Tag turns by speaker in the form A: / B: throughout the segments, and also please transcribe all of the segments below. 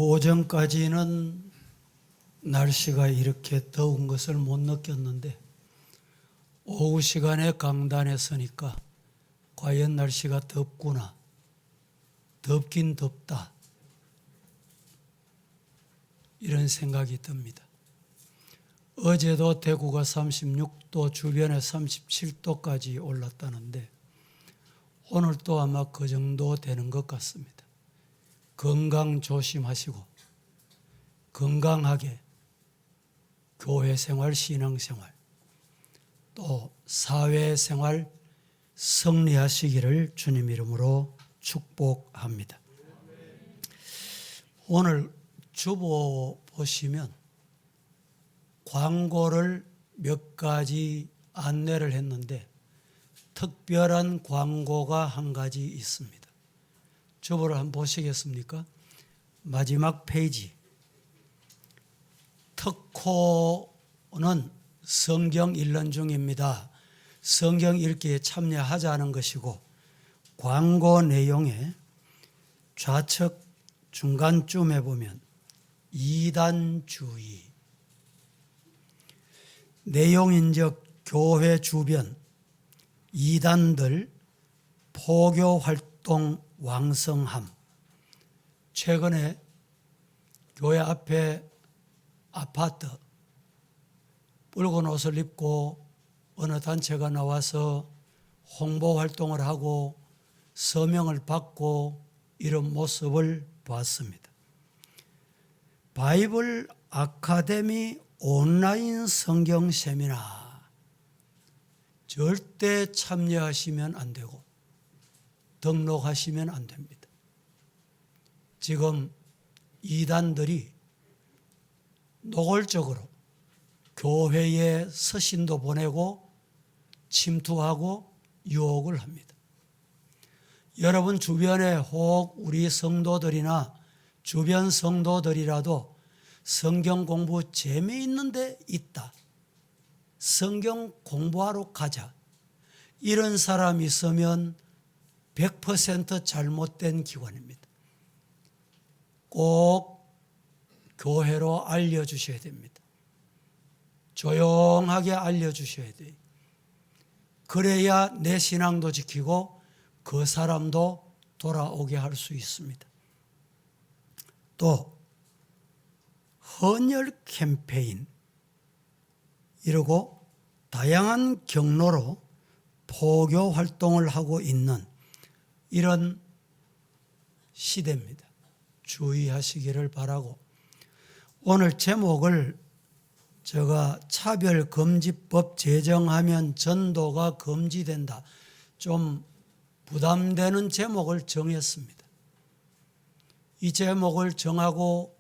A: 오전까지는 날씨가 이렇게 더운 것을 못 느꼈는데 오후 시간에 강단에 서니까 과연 날씨가 덥구나, 덥긴 덥다, 이런 생각이 듭니다. 어제도 대구가 36도, 주변에 37도까지 올랐다는데 오늘도 아마 그 정도 되는 것 같습니다. 건강 조심하시고 건강하게 교회 생활, 신앙 생활, 또 사회 생활 승리하시기를 주님 이름으로 축복합니다. 오늘 주보 보시면 광고를 몇 가지 안내를 했는데 특별한 광고가 한 가지 있습니다. 주보를 한번 보시겠습니까? 마지막 페이지. 특코는 성경 읽는 중입니다. 성경 읽기에 참여하자는 것이고, 광고 내용에 좌측 중간쯤에 보면 이단주의, 내용인적 교회 주변 이단들 포교 활동 왕성함. 최근에 교회 앞에 아파트 붉은 옷을 입고 어느 단체가 나와서 홍보 활동을 하고 서명을 받고 이런 모습을 봤습니다. 바이블 아카데미 온라인 성경 세미나 절대 참여하시면 안 되고 등록하시면 안 됩니다. 지금 이단들이 노골적으로 교회에 서신도 보내고 침투하고 유혹을 합니다. 여러분 주변에 혹 우리 성도들이나 주변 성도들이라도 성경 공부 재미있는 데 있다, 성경 공부하러 가자, 이런 사람이 있으면 100% 잘못된 기관입니다. 꼭 교회로 알려주셔야 됩니다. 조용하게 알려주셔야 돼요. 그래야 내 신앙도 지키고 그 사람도 돌아오게 할 수 있습니다. 또 헌혈 캠페인, 이러고 다양한 경로로 포교 활동을 하고 있는 이런 시대입니다. 주의하시기를 바라고, 오늘 제목을 제가 차별금지법 제정하면 전도가 금지된다, 좀 부담되는 제목을 정했습니다. 이 제목을 정하고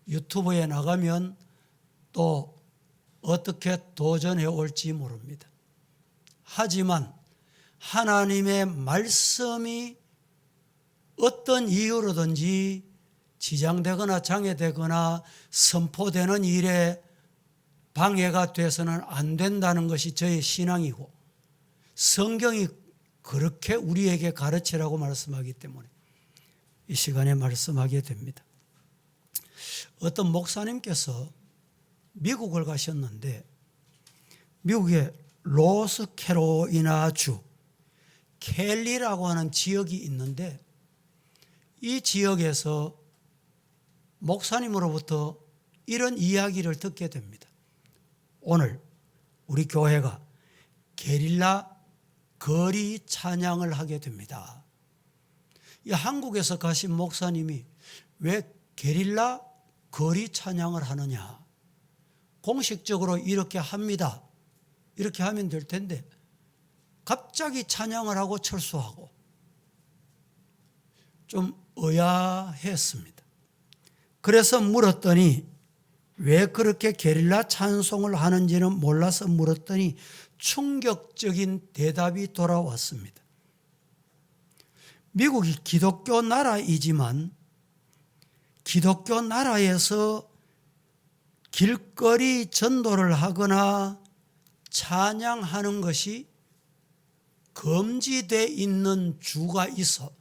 A: 유튜브에 나가면 또 어떻게 도전해 올지 모릅니다. 하지만 하나님의 말씀이 어떤 이유로든지 지장되거나 장애되거나 선포되는 일에 방해가 돼서는 안 된다는 것이 저의 신앙이고, 성경이 그렇게 우리에게 가르치라고 말씀하기 때문에 이 시간에 말씀하게 됩니다. 어떤 목사님께서 미국을 가셨는데 미국의 노스캐롤라이나주 켈리라고 하는 지역이 있는데 이 지역에서 목사님으로부터 이런 이야기를 듣게 됩니다. 오늘 우리 교회가 게릴라 거리 찬양을 하게 됩니다. 이 한국에서 가신 목사님이 왜 게릴라 거리 찬양을 하느냐, 공식적으로 이렇게 합니다, 이렇게 하면 될 텐데 갑자기 찬양을 하고 철수하고 좀 의아했습니다. 그래서 물었더니 왜 그렇게 게릴라 찬송을 하는지는 몰라서 물었더니 충격적인 대답이 돌아왔습니다. 미국이 기독교 나라이지만 기독교 나라에서 길거리 전도를 하거나 찬양하는 것이 금지되어 있는 주가 있어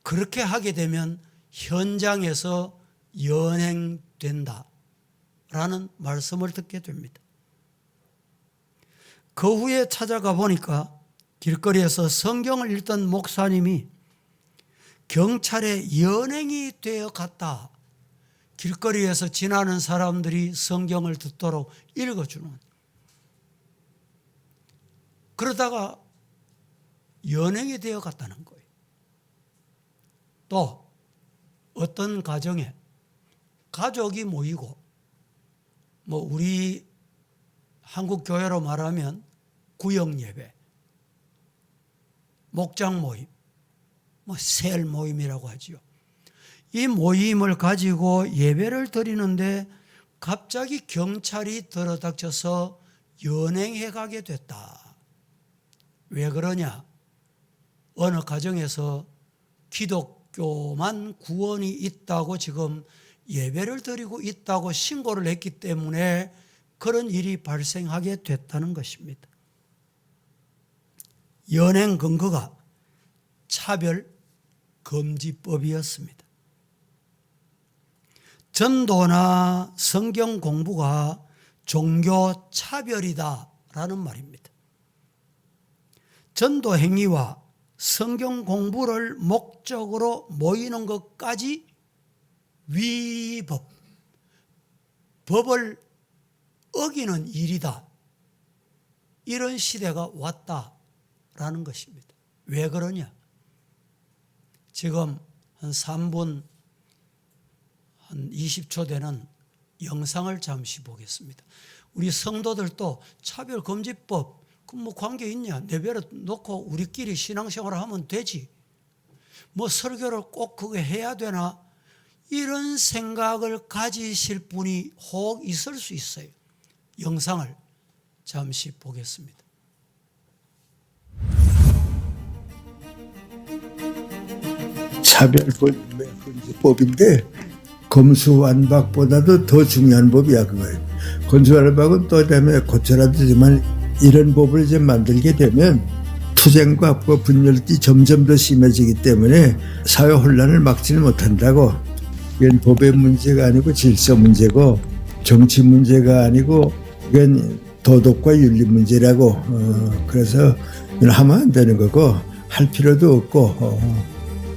A: 그렇게 하게 되면 현장에서 연행된다라는 말씀을 듣게 됩니다. 그 후에 찾아가 보니까 길거리에서 성경을 읽던 목사님이 경찰에 연행이 되어 갔다. 길거리에서 지나는 사람들이 성경을 듣도록 읽어주는. 그러다가 연행이 되어 갔다는 거예요. 또 어떤 가정에 가족이 모이고, 우리 한국 교회로 말하면 구역 예배, 목장 모임, 셀 모임이라고 하지요. 이 모임을 가지고 예배를 드리는데 갑자기 경찰이 들어닥쳐서 연행해 가게 됐다. 왜 그러냐? 어느 가정에서 기독교만 구원이 있다고 지금 예배를 드리고 있다고 신고를 했기 때문에 그런 일이 발생하게 됐다는 것입니다. 연행 근거가 차별금지법이었습니다. 전도나 성경 공부가 종교 차별이다라는 말입니다. 전도 행위와 성경 공부를 목적으로 모이는 것까지 위법, 법을 어기는 일이다. 이런 시대가 왔다라는 것입니다. 왜 그러냐? 지금 한 3분 한 20초 되는 영상을 잠시 보겠습니다. 우리 성도들도 차별금지법 관계 있냐? 내버려 놓고 우리끼리 신앙생활을 하면 되지. 설교를 꼭 그거 해야 되나? 이런 생각을 가지실 분이 혹 있을 수 있어요. 영상을 잠시 보겠습니다.
B: 차별금지법인데 검수완박보다도 더 중요한 법이야 그걸. 검수완박은 또 그다음에 고쳐라도 되지만 이런 법을 이제 만들게 되면 투쟁과 분열이 점점 더 심해지기 때문에 사회 혼란을 막지는 못한다고. 이건 법의 문제가 아니고 질서 문제고 정치 문제가 아니고 이건 도덕과 윤리 문제라고. 그래서 하면 안 되는 거고 할 필요도 없고.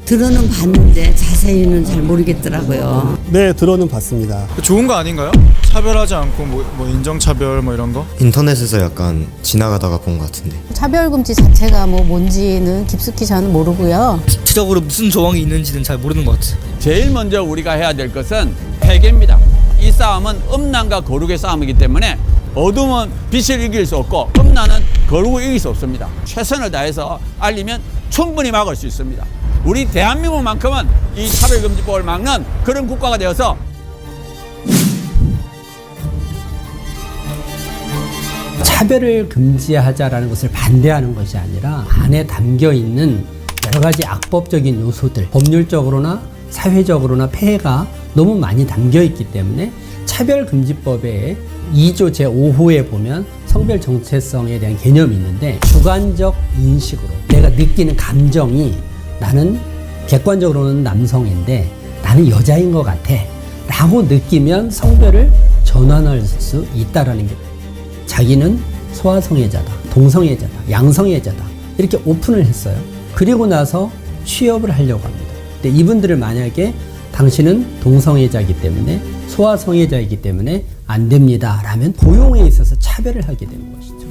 C: 들어는 봤는데 자세히는 잘 모르겠더라고요.
D: 네, 들어는 봤습니다.
E: 좋은 거 아닌가요? 차별하지 않고 인정차별 이런 거?
F: 인터넷에서 약간 지나가다가 본 것 같은데.
G: 차별금지 자체가 뭔지는 깊숙이 저는 모르고요.
H: 구체적으로 무슨 조항이 있는지는 잘 모르는 것 같아요.
I: 제일 먼저 우리가 해야 될 것은 회개입니다. 이 싸움은 음란과 거룩의 싸움이기 때문에 어둠은 빛을 이길 수 없고 음란은 거룩을 이길 수 없습니다. 최선을 다해서 알리면 충분히 막을 수 있습니다. 우리 대한민국만큼은 이 차별금지법을 막는 그런 국가가 되어서
J: 차별을 금지하자라는 것을 반대하는 것이 아니라 안에 담겨 있는 여러 가지 악법적인 요소들, 법률적으로나 사회적으로나 폐해가 너무 많이 담겨 있기 때문에 차별금지법의 2조 제5호에 보면 성별 정체성에 대한 개념이 있는데 주관적 인식으로 내가 느끼는 감정이 나는 객관적으로는 남성인데 나는 여자인 것 같아 라고 느끼면 성별을 전환할 수 있다라는 게, 자기는 소아성애자다, 동성애자다, 양성애자다 이렇게 오픈을 했어요. 그리고 나서 취업을 하려고 합니다. 근데 이분들을 만약에 당신은 동성애자이기 때문에 소아성애자이기 때문에 안 됩니다 라면 고용에 있어서 차별을 하게 되는 것이죠.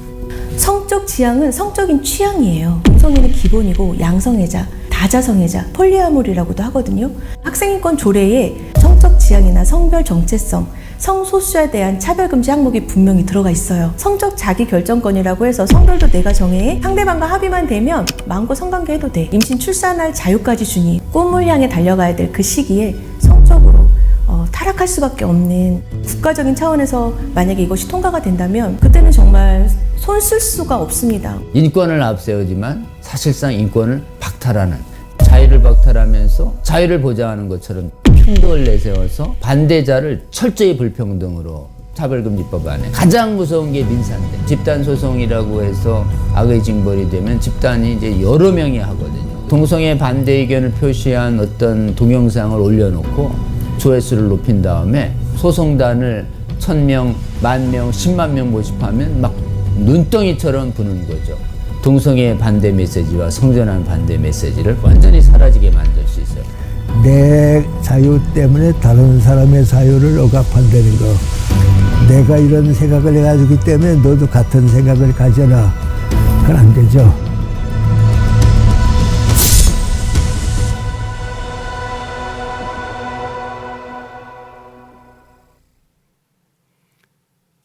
K: 성적 지향은 성적인 취향이에요. 동성애는 기본이고 양성애자, 다자성애자, 폴리아모리라고도 하거든요. 학생인권 조례에 성적 지향이나 성별 정체성, 성소수자에 대한 차별금지 항목이 분명히 들어가 있어요. 성적 자기결정권이라고 해서 성별도 내가 정해 상대방과 합의만 되면 마음껏 성관계 해도 돼. 임신 출산할 자유까지 주니 꿈을 향해 달려가야 될 그 시기에 성적으로 타락할 수밖에 없는 국가적인 차원에서 만약에 이것이 통과가 된다면 그때는 정말 손 쓸 수가 없습니다.
L: 인권을 앞세우지만 사실상 인권을 박탈하는, 자유를 박탈하면서 자유를 보장하는 것처럼 평등을 내세워서 반대자를 철저히 불평등으로 차별금지법 안에 가장 무서운 게 민사인데 집단소송이라고 해서 악의 징벌이 되면 집단이 이제 여러 명이 하거든요. 동성애 반대 의견을 표시한 어떤 동영상을 올려놓고 조회수를 높인 다음에 소송단을 1000명, 10,000명, 10만 명 모집하면 막 눈덩이처럼 부는 거죠. 동성애 반대 메시지와 성전환 반대 메시지를 완전히 사라지게 만들 수 있어요.
B: 내 자유 때문에 다른 사람의 자유를 억압한다는 거. 내가 이런 생각을 해가지고 때문에 너도 같은 생각을 가져라. 그건 안 되죠.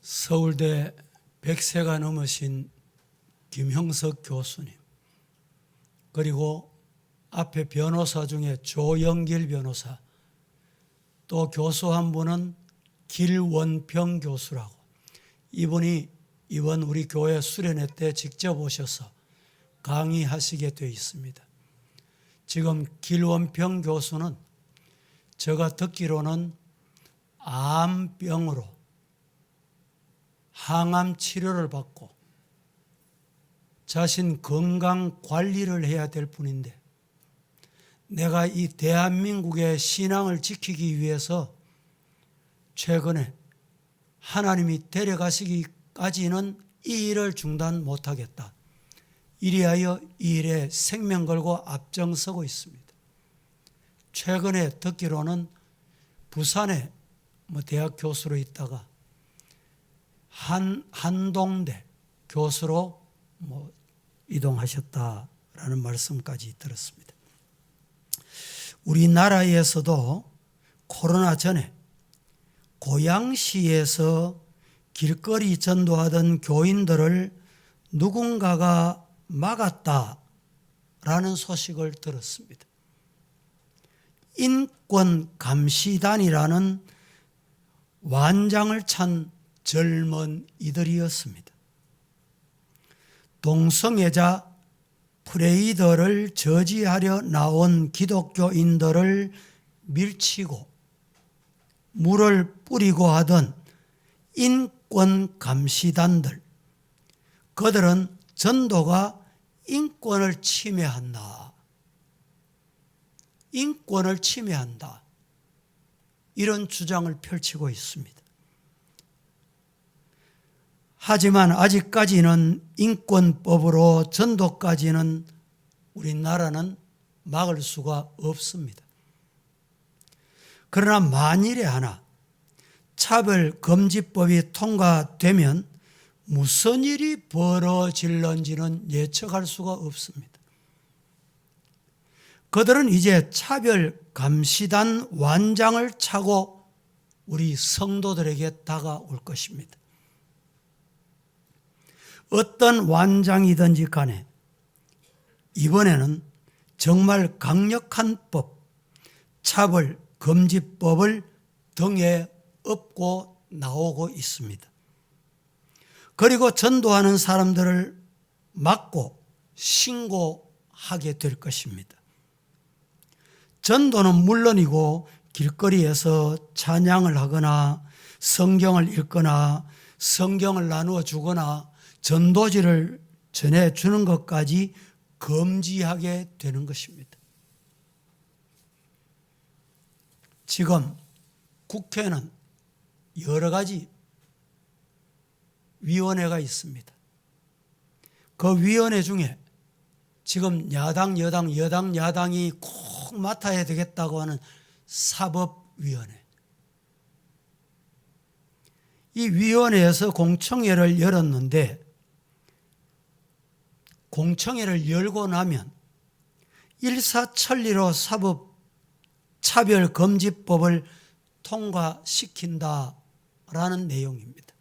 A: 서울대 100세가 넘으신 김형석 교수님, 그리고 앞에 변호사 중에 조영길 변호사, 또 교수 한 분은 길원평 교수라고, 이분이 이번 우리 교회 수련회 때 직접 오셔서 강의하시게 되어 있습니다. 지금 길원평 교수는 제가 듣기로는 암병으로 항암 치료를 받고 자신 건강 관리를 해야 될 뿐인데, 내가 이 대한민국의 신앙을 지키기 위해서 최근에 하나님이 데려가시기까지는 이 일을 중단 못하겠다, 이리하여 이 일에 생명 걸고 앞장서고 있습니다. 최근에 듣기로는 부산에 대학 교수로 있다가 한동대 교수로 이동하셨다라는 말씀까지 들었습니다. 우리나라에서도 코로나 전에 고양시에서 길거리 전도하던 교인들을 누군가가 막았다라는 소식을 들었습니다. 인권감시단이라는 완장을 찬 젊은 이들이었습니다. 동성애자 프레이더를 저지하려 나온 기독교인들을 밀치고 물을 뿌리고 하던 인권감시단들, 그들은 전도가 인권을 침해한다, 인권을 침해한다, 이런 주장을 펼치고 있습니다. 하지만 아직까지는 인권법으로 전도까지는 우리나라는 막을 수가 없습니다. 그러나 만일에 하나 차별금지법이 통과되면 무슨 일이 벌어질런지는 예측할 수가 없습니다. 그들은 이제 차별감시단 완장을 차고 우리 성도들에게 다가올 것입니다. 어떤 완장이든지 간에 이번에는 정말 강력한 법, 차별금지법을 등에 업고 나오고 있습니다. 그리고 전도하는 사람들을 막고 신고하게 될 것입니다. 전도는 물론이고 길거리에서 찬양을 하거나 성경을 읽거나 성경을 나누어 주거나 전도지를 전해주는 것까지 금지하게 되는 것입니다. 지금 국회는 여러 가지 위원회가 있습니다. 그 위원회 중에 지금 야당, 여당, 여당, 야당이 꼭 맡아야 되겠다고 하는 사법위원회, 이 위원회에서 공청회를 열었는데, 공청회를 열고 나면 일사천리로 차별금지법을 통과시킨다라는 내용입니다.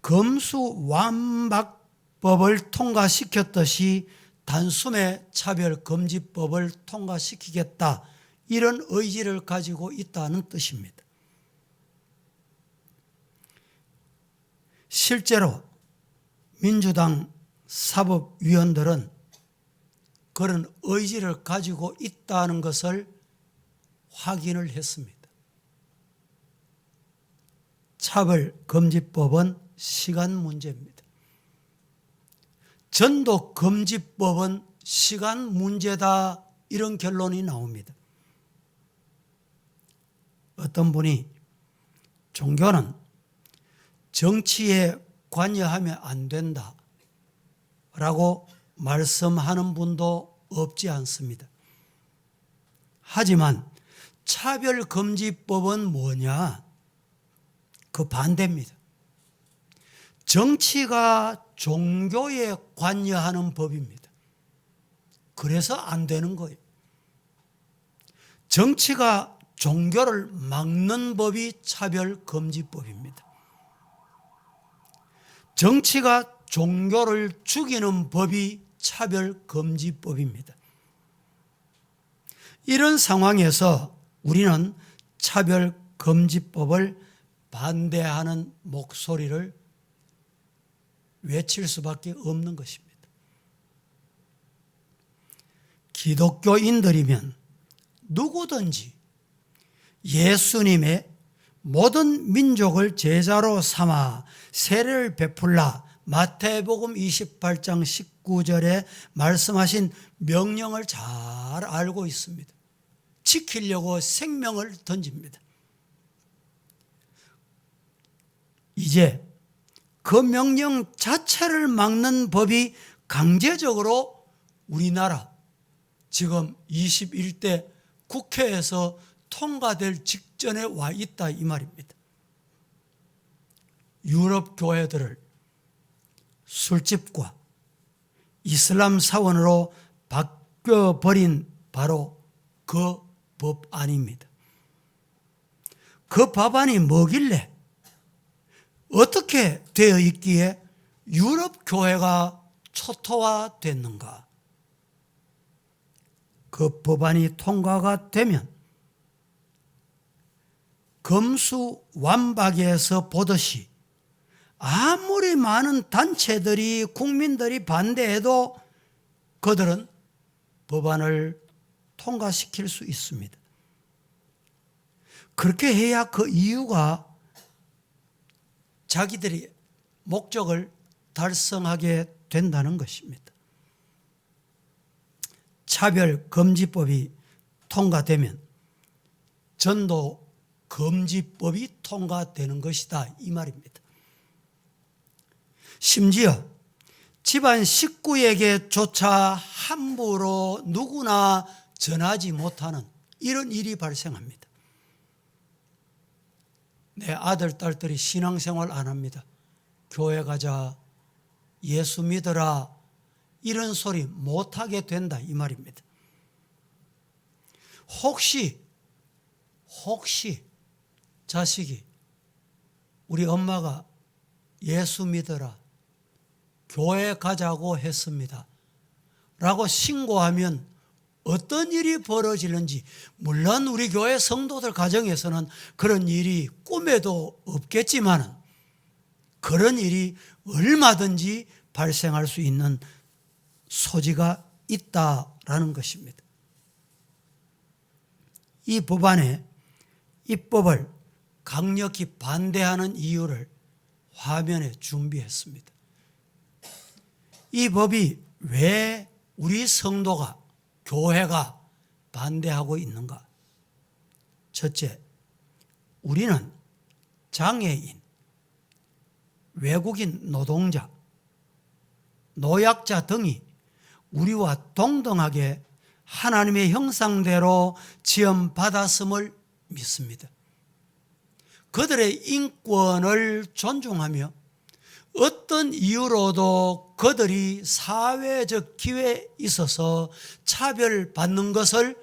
A: 검수완박법을 통과시켰듯이 단숨에 차별금지법을 통과시키겠다, 이런 의지를 가지고 있다는 뜻입니다. 실제로 민주당 사법위원들은 그런 의지를 가지고 있다는 것을 확인을 했습니다. 차별금지법은 시간 문제입니다. 전도금지법은 시간 문제다, 이런 결론이 나옵니다. 어떤 분이 종교는 정치에 관여하면 안 된다 라고 말씀하는 분도 없지 않습니다. 하지만 차별금지법은 뭐냐? 그 반대입니다. 정치가 종교에 관여하는 법입니다. 그래서 안 되는 거예요. 정치가 종교를 막는 법이 차별금지법입니다. 정치가 종교를 죽이는 법이 차별금지법입니다. 이런 상황에서 우리는 차별금지법을 반대하는 목소리를 외칠 수밖에 없는 것입니다. 기독교인들이면 누구든지 예수님의 모든 민족을 제자로 삼아 세례를 베풀라, 마태복음 28장 19절에 말씀하신 명령을 잘 알고 있습니다. 지키려고 생명을 던집니다. 이제 그 명령 자체를 막는 법이 강제적으로 우리나라 지금 21대 국회에서 통과될 직전에 와 있다, 이 말입니다. 유럽 교회들을 술집과 이슬람 사원으로 바뀌어버린 바로 그 법안입니다. 그 법안이 뭐길래, 어떻게 되어 있기에 유럽 교회가 초토화됐는가? 그 법안이 통과가 되면 검수완박에서 보듯이 아무리 많은 단체들이, 국민들이 반대해도 그들은 법안을 통과시킬 수 있습니다. 그렇게 해야 그 이유가 자기들이 목적을 달성하게 된다는 것입니다. 차별금지법이 통과되면 전도금지법이 통과되는 것이다, 이 말입니다. 심지어 집안 식구에게조차 함부로 누구나 전하지 못하는 이런 일이 발생합니다. 내 아들, 딸들이 신앙생활 안 합니다. 교회 가자, 예수 믿어라, 이런 소리 못하게 된다, 이 말입니다. 혹시 자식이 우리 엄마가 예수 믿어라, 교회 가자고 했습니다 라고 신고하면 어떤 일이 벌어지는지, 물론 우리 교회 성도들 가정에서는 그런 일이 꿈에도 없겠지만 그런 일이 얼마든지 발생할 수 있는 소지가 있다라는 것입니다. 이 법안에 입법을 강력히 반대하는 이유를 화면에 준비했습니다. 이 법이 왜 우리 성도가, 교회가 반대하고 있는가? 첫째, 우리는 장애인, 외국인 노동자, 노약자 등이 우리와 동등하게 하나님의 형상대로 지음받았음을 믿습니다. 그들의 인권을 존중하며 어떤 이유로도 그들이 사회적 기회에 있어서 차별받는 것을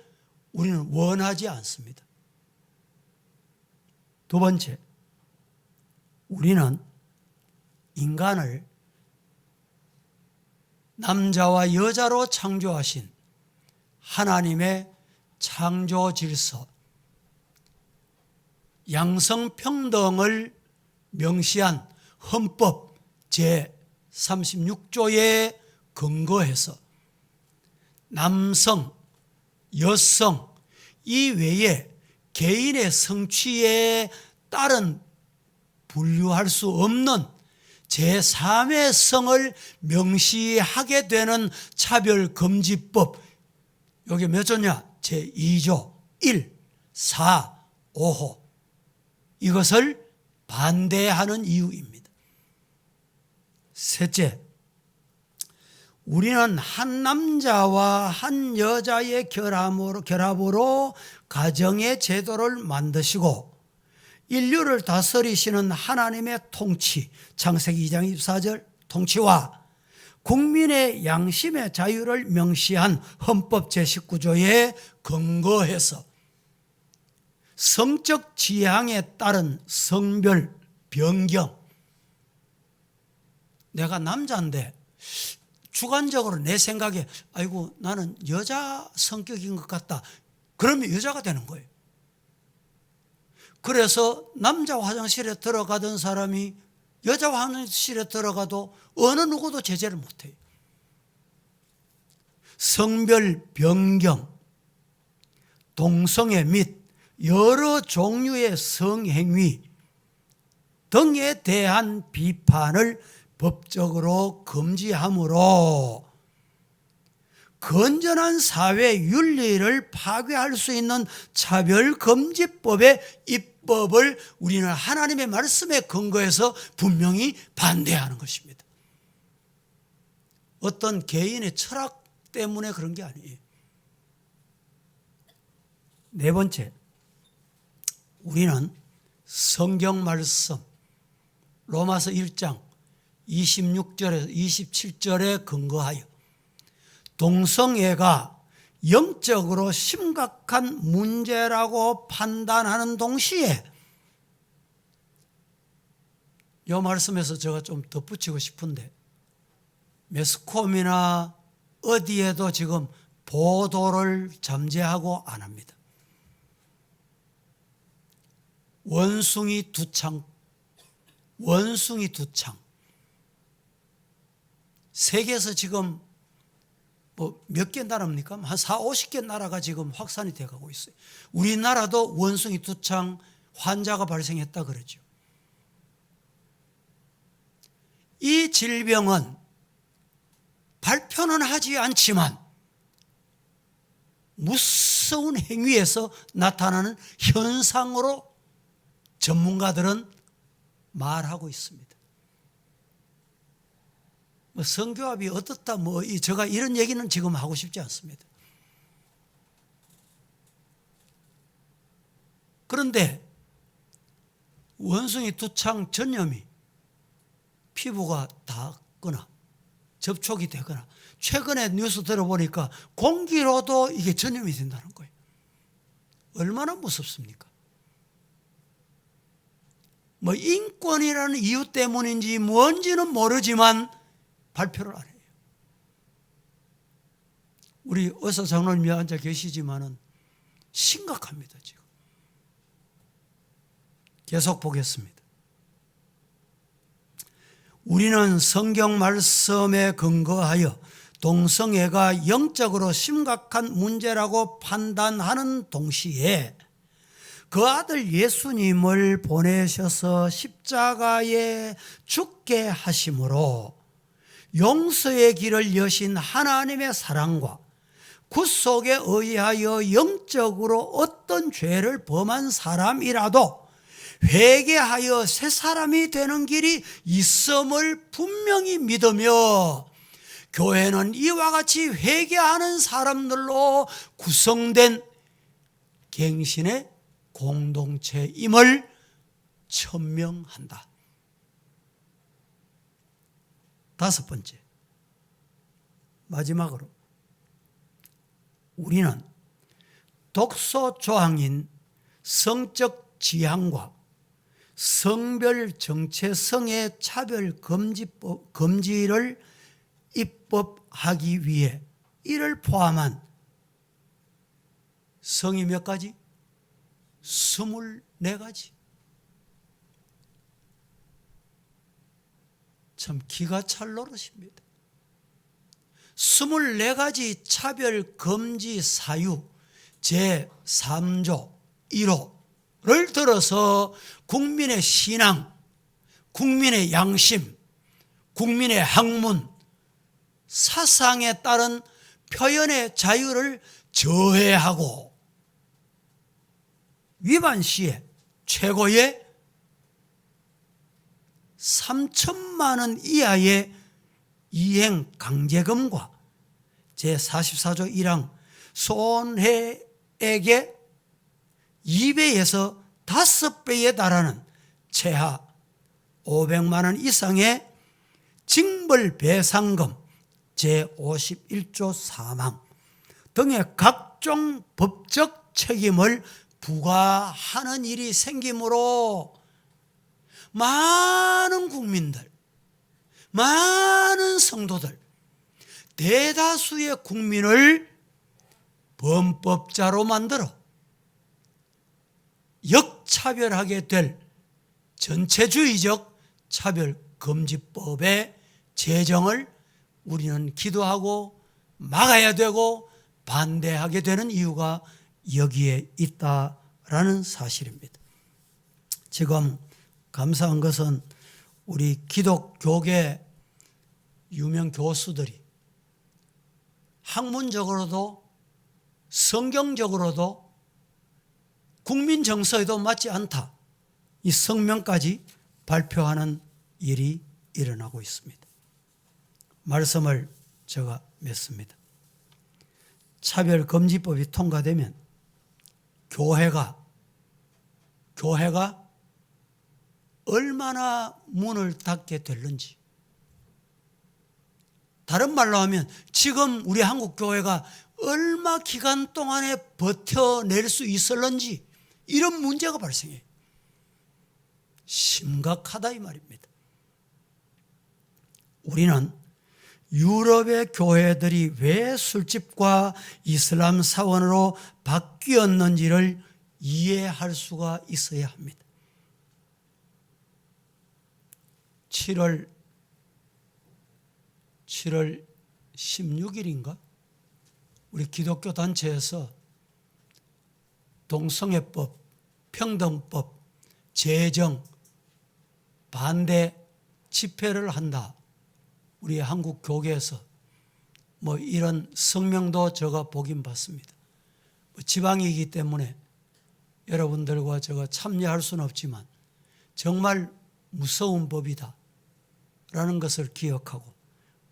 A: 우리는 원하지 않습니다. 두 번째, 우리는 인간을 남자와 여자로 창조하신 하나님의 창조 질서, 양성평등을 명시한 헌법 제36조에 근거해서 남성, 여성 이외에 개인의 성취에 따른 분류할 수 없는 제3의 성을 명시하게 되는 차별금지법, 여기 몇 조냐? 제2조 1, 4, 5호. 이것을 반대하는 이유입니다. 셋째, 우리는 한 남자와 한 여자의 결합으로 가정의 제도를 만드시고 인류를 다스리시는 하나님의 통치, 창세기 2장 24절 통치와 국민의 양심의 자유를 명시한 헌법 제19조에 근거해서 성적 지향에 따른 성별 변경, 내가 남자인데 주관적으로 내 생각에 아이고 나는 여자 성격인 것 같다, 그러면 여자가 되는 거예요. 그래서 남자 화장실에 들어가던 사람이 여자 화장실에 들어가도 어느 누구도 제재를 못해요. 성별 변경, 동성애 및 여러 종류의 성행위 등에 대한 비판을 법적으로 금지하므로 건전한 사회 윤리를 파괴할 수 있는 차별금지법의 입법을 우리는 하나님의 말씀에 근거해서 분명히 반대하는 것입니다. 어떤 개인의 철학 때문에 그런 게 아니에요. 네 번째, 우리는 성경 말씀 로마서 1장 26절에서 27절에 근거하여 동성애가 영적으로 심각한 문제라고 판단하는 동시에, 이 말씀에서 제가 좀 덧붙이고 싶은데, 매스컴이나 어디에도 지금 보도를 잠재하고 안 합니다. 원숭이 두 창, 세계에서 지금 몇 개 나라입니까? 한 4, 50개 나라가 지금 확산이 돼가고 있어요. 우리나라도 원숭이 두창 환자가 발생했다 그러죠. 이 질병은 발표는 하지 않지만 무서운 행위에서 나타나는 현상으로 전문가들은 말하고 있습니다. 성교합이 어떻다 제가 이런 얘기는 지금 하고 싶지 않습니다. 그런데 원숭이 두창 전염이 피부가 닿거나 접촉이 되거나, 최근에 뉴스 들어보니까 공기로도 이게 전염이 된다는 거예요. 얼마나 무섭습니까? 인권이라는 이유 때문인지 뭔지는 모르지만 발표를 안 해요. 우리 의사 장로님이 앉아 계시지만은 심각합니다, 지금. 계속 보겠습니다. 우리는 성경 말씀에 근거하여 동성애가 영적으로 심각한 문제라고 판단하는 동시에 그 아들 예수님을 보내셔서 십자가에 죽게 하심으로 용서의 길을 여신 하나님의 사랑과 구속에 의하여 영적으로 어떤 죄를 범한 사람이라도 회개하여 새 사람이 되는 길이 있음을 분명히 믿으며, 교회는 이와 같이 회개하는 사람들로 구성된 갱신의 공동체임을 천명한다. 다섯 번째, 마지막으로 우리는 독소 조항인 성적 지향과 성별 정체성의 차별 금지를 입법하기 위해 이를 포함한 성이 몇 가지? 24가지. 참 기가 찰 노릇입니다. 24가지 차별 금지 사유 제3조 1호를 들어서 국민의 신앙, 국민의 양심, 국민의 학문, 사상에 따른 표현의 자유를 저해하고 위반 시에 최고의 3천만 원 이하의 이행 강제금과 제44조 1항 손해액의 2배에서 5배에 달하는 최하 500만 원 이상의 징벌배상금 제51조 3항 등의 각종 법적 책임을 부과하는 일이 생기므로 많은 국민들, 많은 성도들, 대다수의 국민을 범법자로 만들어 역차별하게 될 전체주의적 차별금지법의 제정을 우리는 기도하고 막아야 되고 반대하게 되는 이유가 여기에 있다라는 사실입니다. 지금 감사한 것은 우리 기독교계 유명 교수들이 학문적으로도 성경적으로도 국민 정서에도 맞지 않다, 이 성명까지 발표하는 일이 일어나고 있습니다. 말씀을 제가 맺습니다. 차별금지법이 통과되면 교회가 얼마나 문을 닫게 될는지, 다른 말로 하면 지금 우리 한국 교회가 얼마 기간 동안에 버텨낼 수 있을는지, 이런 문제가 발생해요. 심각하다 이 말입니다. 우리는 유럽의 교회들이 왜 술집과 이슬람 사원으로 바뀌었는지를 이해할 수가 있어야 합니다. 7월 16일인가 우리 기독교 단체에서 동성애법, 평등법 제정 반대 집회를 한다. 우리 한국 교계에서 이런 성명도 제가 보긴 봤습니다. 지방이기 때문에 여러분들과 제가 참여할 수는 없지만 정말 무서운 법이다 라는 것을 기억하고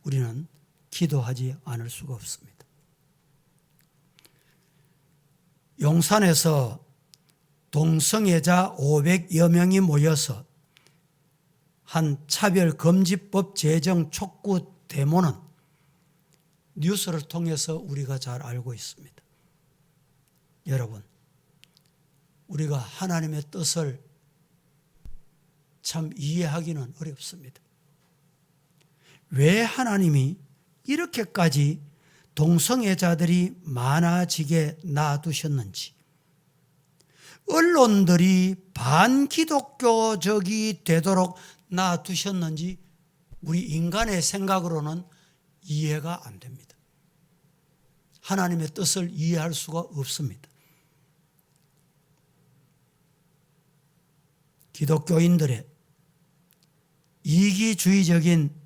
A: 우리는 기도하지 않을 수가 없습니다. 용산에서 동성애자 500여 명이 모여서 한 차별금지법 제정 촉구 데모는 뉴스를 통해서 우리가 잘 알고 있습니다. 여러분, 우리가 하나님의 뜻을 참 이해하기는 어렵습니다. 왜 하나님이 이렇게까지 동성애자들이 많아지게 놔두셨는지, 언론들이 반기독교적이 되도록 놔두셨는지 우리 인간의 생각으로는 이해가 안 됩니다. 하나님의 뜻을 이해할 수가 없습니다. 기독교인들의 이기주의적인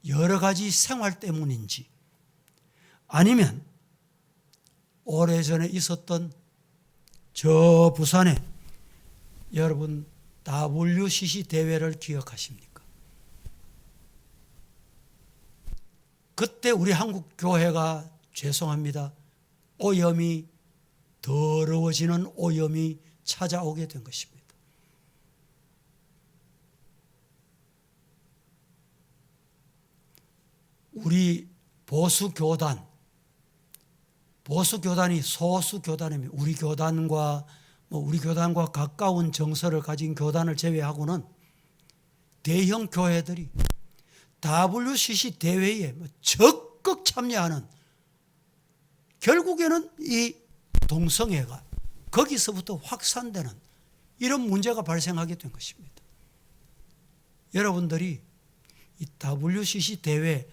A: 여러 가지 생활 때문인지, 아니면 오래전에 있었던 저 부산에 여러분 WCC 대회를 기억하십니까? 그때 우리 한국 교회가 죄송합니다, 오염이 더러워지는 오염이 찾아오게 된 것입니다. 우리 보수교단이 소수교단입니다. 우리 교단과 가까운 정서를 가진 교단을 제외하고는 대형 교회들이 WCC 대회에 적극 참여하는, 결국에는 이 동성애가 거기서부터 확산되는 이런 문제가 발생하게 된 것입니다. 여러분들이 이 WCC 대회,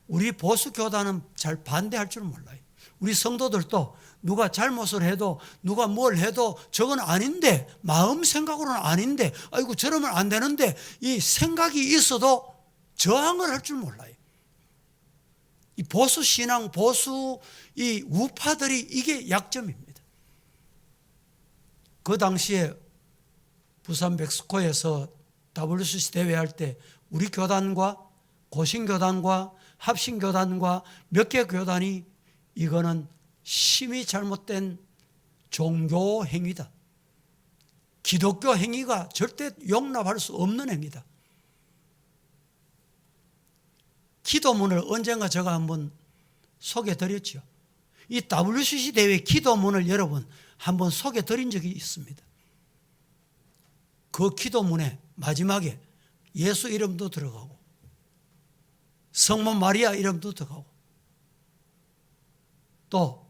A: 우리 보수교단은 잘 반대할 줄 몰라요. 우리 성도들도 누가 잘못을 해도, 누가 뭘 해도 저건 아닌데, 마음 생각으로는 아닌데, 아이고 저러면 안 되는데, 이 생각이 있어도 저항을 할 줄 몰라요. 이 보수 신앙, 보수 이 우파들이 이게 약점입니다. 그 당시에 부산 백스코에서 WCC 대회할 때 우리 교단과 고신교단과 합신교단과 몇 개 교단이 이거는 심히 잘못된 종교 행위다. 기독교 행위가 절대 용납할 수 없는 행위다. 기도문을 언젠가 제가 한번 소개해드렸죠. 이 WCC 대회 기도문을 여러분 한번 소개해드린 적이 있습니다. 그 기도문에 마지막에 예수 이름도 들어가고 성모 마리아 이름도 들어가고 또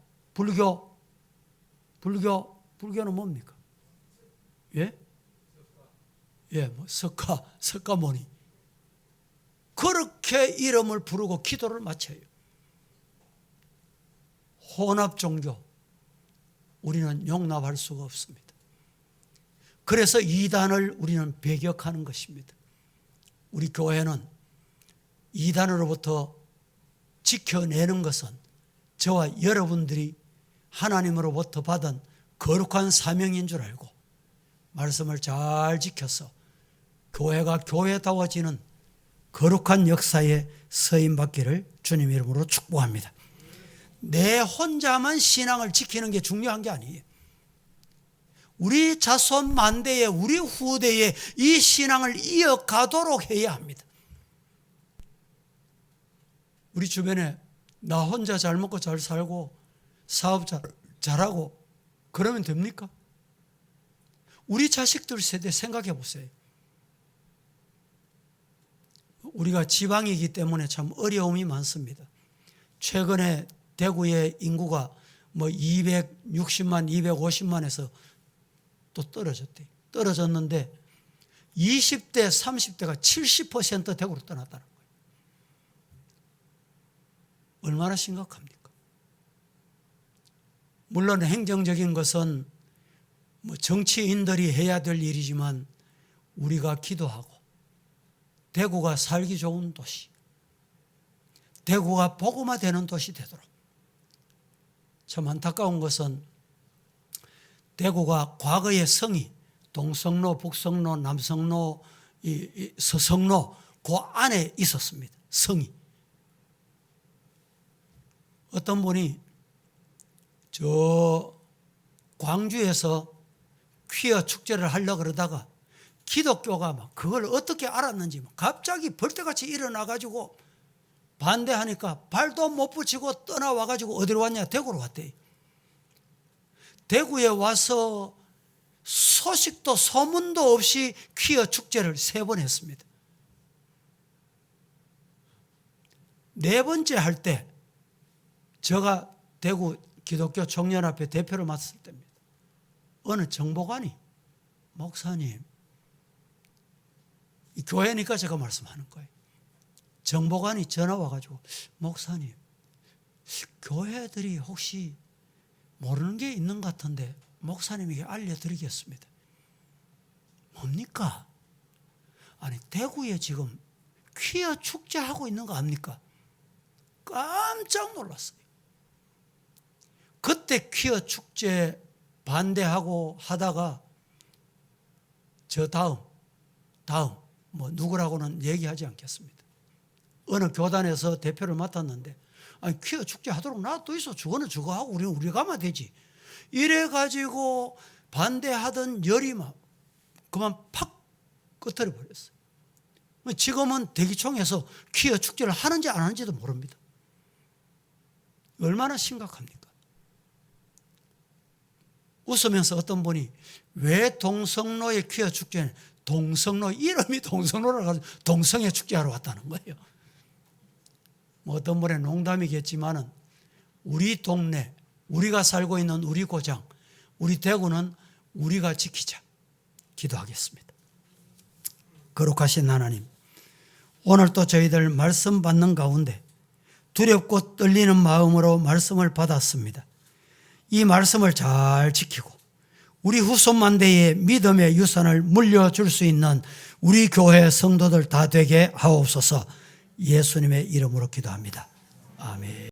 A: 불교는 뭡니까? 예? 예, 뭐 석가모니 그렇게 이름을 부르고 기도를 마쳐요. 혼합 종교 우리는 용납할 수가 없습니다. 그래서 이단을 우리는 배격하는 것입니다. 우리 교회는 이단으로부터 지켜내는 것은 저와 여러분들이 하나님으로부터 받은 거룩한 사명인 줄 알고 말씀을 잘 지켜서 교회가 교회다워지는 거룩한 역사에 서임받기를 주님 이름으로 축복합니다. 내 혼자만 신앙을 지키는 게 중요한 게 아니에요. 우리 자손 만대에 우리 후대에 이 신앙을 이어가도록 해야 합니다. 우리 주변에 나 혼자 잘 먹고 잘 살고 사업 잘하고 그러면 됩니까? 우리 자식들 세대 생각해 보세요. 우리가 지방이기 때문에 참 어려움이 많습니다. 최근에 대구의 인구가 뭐 260만, 250만에서 또 떨어졌는데 20대, 30대가 70% 대구로 떠났다는 거예요. 얼마나 심각합니까? 물론 행정적인 것은 뭐 정치인들이 해야 될 일이지만 우리가 기도하고 대구가 살기 좋은 도시, 대구가 복음화되는 도시 되도록. 참 안타까운 것은 대구가 과거의 성이 동성로, 북성로, 남성로, 서성로 그 안에 있었습니다. 성이. 어떤 분이 저 광주에서 퀴어 축제를 하려고 그러다가 기독교가 막 그걸 어떻게 알았는지 갑자기 벌떼같이 일어나가지고 반대하니까 발도 못 붙이고 떠나와가지고 어디로 왔냐? 대구로 왔대. 대구에 와서 소식도 소문도 없이 퀴어 축제를 3번 했습니다. 4번째 할 때 제가 대구 기독교 청년합회 대표를 맡았을 때입니다. 어느 정보관이 목사님, 이 교회니까 제가 말씀하는 거예요. 정보관이 전화 와가지고 목사님, 교회들이 혹시 모르는 게 있는 것 같은데 목사님에게 알려드리겠습니다. 뭡니까? 아니 대구에 지금 퀴어 축제하고 있는 거 압니까? 깜짝 놀랐어요. 그때 퀴어 축제 반대하고 하다가 저 다음 뭐 누구라고는 얘기하지 않겠습니다. 어느 교단에서 대표를 맡았는데 아니 퀴어 축제 하도록 놔둬 있어. 저거는 저거 하고 우리가 가면 되지. 이래가지고 반대하던 열이 막 그만 팍 꺼트려 버렸어요. 지금은 대기총에서 퀴어 축제를 하는지 안 하는지도 모릅니다. 얼마나 심각합니까? 웃으면서 어떤 분이 왜 동성로의 퀴어 축제는 동성로 이름이 동성로라 가지고 동성애 축제하러 왔다는 거예요. 뭐 어떤 분의 농담이겠지만은 우리 동네, 우리가 살고 있는 우리 고장, 우리 대구는 우리가 지키자. 기도하겠습니다. 거룩하신 하나님, 오늘 또 저희들 말씀 받는 가운데 두렵고 떨리는 마음으로 말씀을 받았습니다. 이 말씀을 잘 지키고 우리 후손만대의 믿음의 유산을 물려줄 수 있는 우리 교회 성도들 다 되게 하옵소서. 예수님의 이름으로 기도합니다. 아멘.